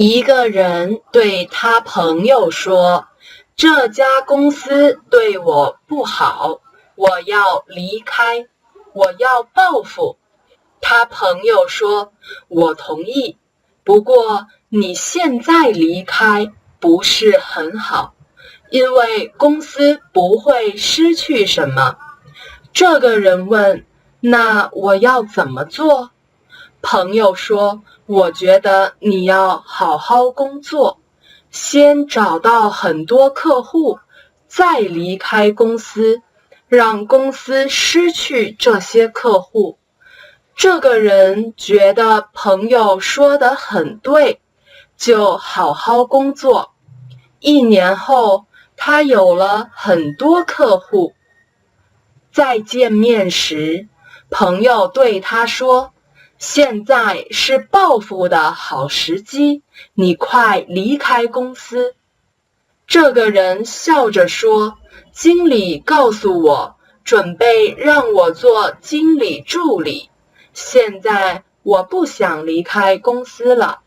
一个人对他朋友说：这家公司对我不好，我要离开，我要报复。他朋友说：我同意，不过你现在离开不是很好，因为公司不会失去什么。这个人问：那我要怎么做？朋友说：我觉得你要好好工作，先找到很多客户，再离开公司，让公司失去这些客户。这个人觉得朋友说得很对，就好好工作。1年后，他有了很多客户。再见面时，朋友对他说：现在是报复的好时机，你快离开公司。这个人笑着说：经理告诉我，准备让我做经理助理，现在我不想离开公司了。